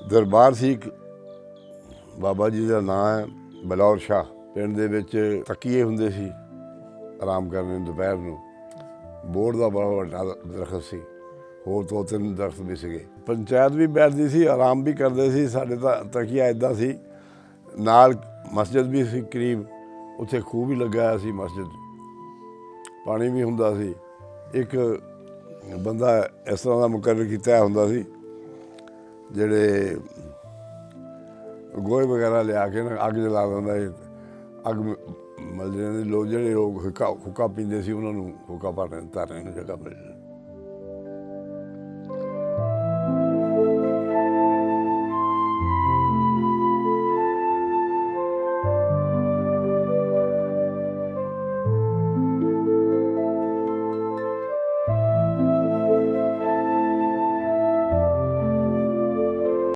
ਦਰਬਾਰ ਸੀ ਇੱਕ ਬਾਬਾ ਜੀ ਦਾ ਨਾਂ ਹੈ ਬਲੌਰ ਸ਼ਾਹ। ਪਿੰਡ ਦੇ ਵਿੱਚ ਤਕੀਏ ਹੁੰਦੇ ਸੀ ਆਰਾਮ ਕਰਨ ਨੂੰ ਦੁਪਹਿਰ ਨੂੰ। ਬੋਹੜ ਦਾ ਬੜਾ ਵੱਡਾ ਦਰਖਤ ਸੀ, ਹੋਰ 2-3 ਦਰਖਤ ਵੀ ਸੀਗੇ। ਪੰਚਾਇਤ ਵੀ ਬੈਠਦੀ ਸੀ, ਆਰਾਮ ਵੀ ਕਰਦੇ ਸੀ। ਸਾਡੇ ਤਾਂ ਤਕੀਆ ਇੱਦਾਂ ਸੀ, ਨਾਲ ਮਸਜਿਦ ਵੀ ਸੀ ਕਰੀਬ, ਉੱਥੇ ਖੂਹ ਵੀ ਲੱਗਿਆ ਹੋਇਆ ਸੀ ਮਸਜਿਦ, ਪਾਣੀ ਵੀ ਹੁੰਦਾ ਸੀ। ਇੱਕ ਬੰਦਾ ਇਸ ਤਰ੍ਹਾਂ ਦਾ ਮੁਕਰਰ ਕੀਤਾ ਹੁੰਦਾ ਸੀ ਜਿਹੜੇ ਗੋਹੇ ਵਗੈਰਾ ਲਿਆ ਕੇ ਨਾ ਅੱਗ ਜਲਾ ਦਿੰਦਾ ਸੀ। ਅੱਗ ਮਲਦੇ ਲੋਕ ਜਿਹੜੇ ਲੋਕ ਹੁੱਕਾ ਪੀਂਦੇ ਸੀ ਉਹਨਾਂ ਨੂੰ ਹੁੱਕਾ ਭਰਨ ਧਰਨੇ ਨੂੰ ਜਗ੍ਹਾ ਮਿਲ